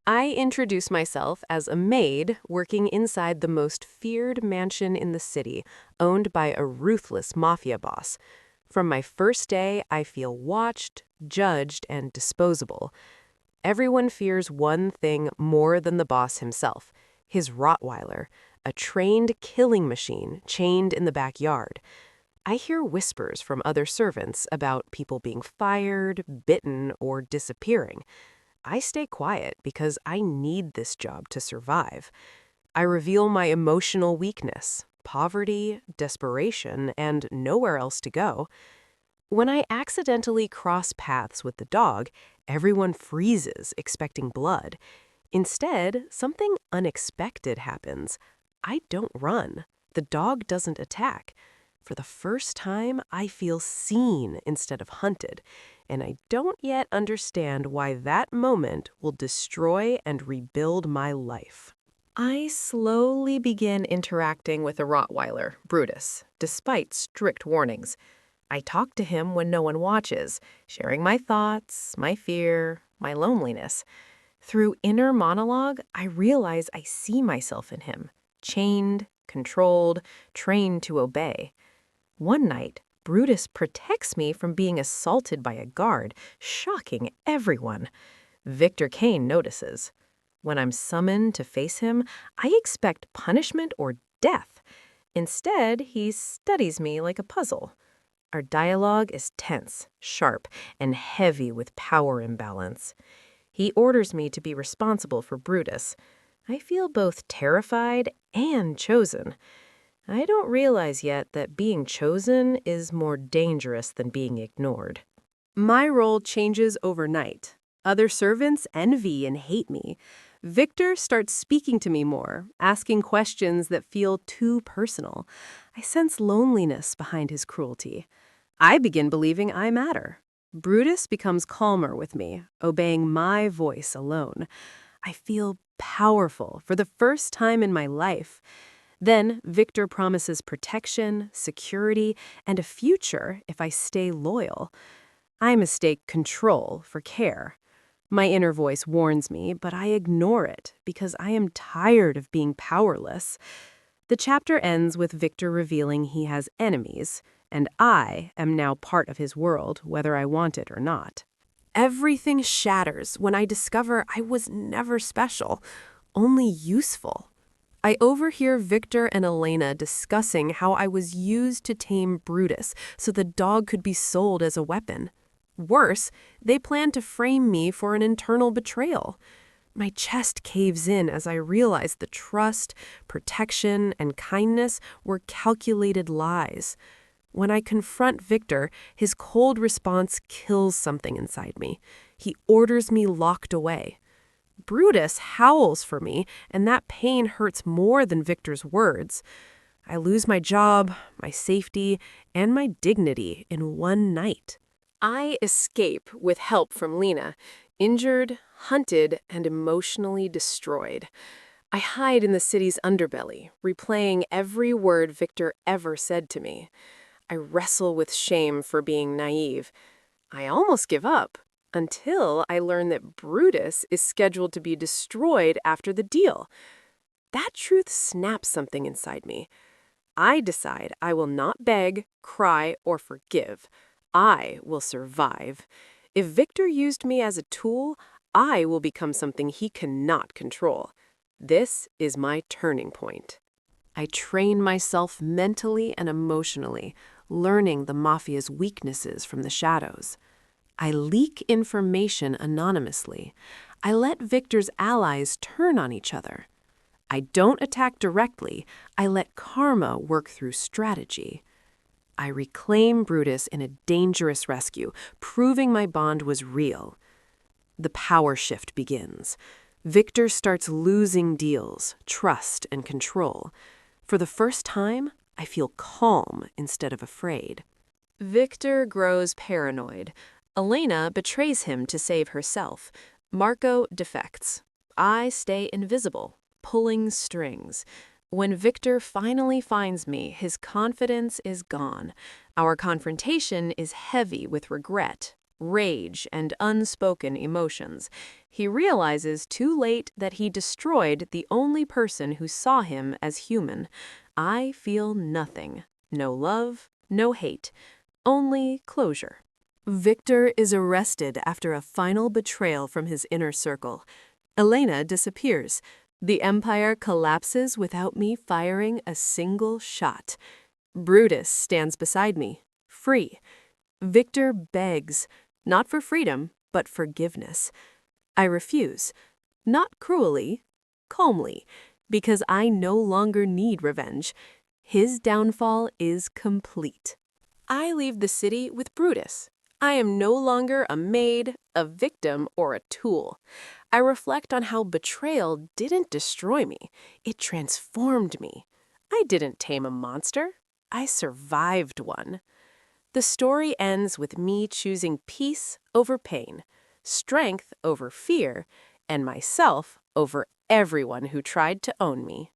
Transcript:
I introduce myself as a maid working inside the most feared mansion in the city, owned by a ruthless mafia boss. From my first day, I feel watched, judged, and disposable. Everyone fears one thing more than the boss himself, his Rottweiler, a trained killing machine chained in the backyard. I hear whispers from other servants about people being fired, bitten, or disappearing. I stay quiet because I need this job to survive. I reveal my emotional weakness, poverty, desperation, and nowhere else to go. When I accidentally cross paths with the dog, everyone freezes, expecting blood. Instead, something unexpected happens. I don't run. The dog doesn't attack. For the first time, I feel seen instead of hunted, and I don't yet understand why that moment will destroy and rebuild my life. I slowly begin interacting with a Rottweiler, Brutus, despite strict warnings. I talk to him when no one watches, sharing my thoughts, my fear, my loneliness. Through inner monologue, I realize I see myself in him, chained, controlled, trained to obey. One night, Brutus protects me from being assaulted by a guard, shocking everyone. Victor Kane notices. When I'm summoned to face him, I expect punishment or death. Instead, he studies me like a puzzle. Our dialogue is tense, sharp, and heavy with power imbalance. He orders me to be responsible for Brutus. I feel both terrified and chosen. I don't realize yet that being chosen is more dangerous than being ignored. My role changes overnight. Other servants envy and hate me. Victor starts speaking to me more, asking questions that feel too personal. I sense loneliness behind his cruelty. I begin believing I matter. Brutus becomes calmer with me, obeying my voice alone. I feel powerful for the first time in my life. Then Victor promises protection, security, and a future if I stay loyal. I mistake control for care. My inner voice warns me, but I ignore it because I am tired of being powerless. The chapter ends with Victor revealing he has enemies, and I am now part of his world, whether I want it or not. Everything shatters when I discover I was never special, only useful. I overhear Victor and Elena discussing how I was used to tame Brutus so the dog could be sold as a weapon. Worse, they plan to frame me for an internal betrayal. My chest caves in as I realize the trust, protection, and kindness were calculated lies. When I confront Victor, his cold response kills something inside me. He orders me locked away. Brutus howls for me, and that pain hurts more than Victor's words. I lose my job, my safety, and my dignity in one night. I escape with help from Lena, injured, hunted, and emotionally destroyed. I hide in the city's underbelly, replaying every word Victor ever said to me. I wrestle with shame for being naive. I almost give up. Until I learn that Brutus is scheduled to be destroyed after the deal. That truth snaps something inside me. I decide I will not beg, cry, or forgive. I will survive. If Victor used me as a tool, I will become something he cannot control. This is my turning point. I train myself mentally and emotionally, learning the Mafia's weaknesses from the shadows. I leak information anonymously. I let Victor's allies turn on each other. I don't attack directly. I let karma work through strategy. I reclaim Brutus in a dangerous rescue, proving my bond was real. The power shift begins. Victor starts losing deals, trust, and control. For the first time, I feel calm instead of afraid. Victor grows paranoid. Elena betrays him to save herself. Marco defects. I stay invisible, pulling strings. When Victor finally finds me, his confidence is gone. Our confrontation is heavy with regret, rage, and unspoken emotions. He realizes too late that he destroyed the only person who saw him as human. I feel nothing. No love, no hate, only closure. Victor is arrested after a final betrayal from his inner circle. Elena disappears. The Empire collapses without me firing a single shot. Brutus stands beside me, free. Victor begs, not for freedom, but forgiveness. I refuse, not cruelly, calmly, because I no longer need revenge. His downfall is complete. I leave the city with Brutus. I am no longer a maid, a victim, or a tool. I reflect on how betrayal didn't destroy me. It transformed me. I didn't tame a monster. I survived one. The story ends with me choosing peace over pain, strength over fear, and myself over everyone who tried to own me.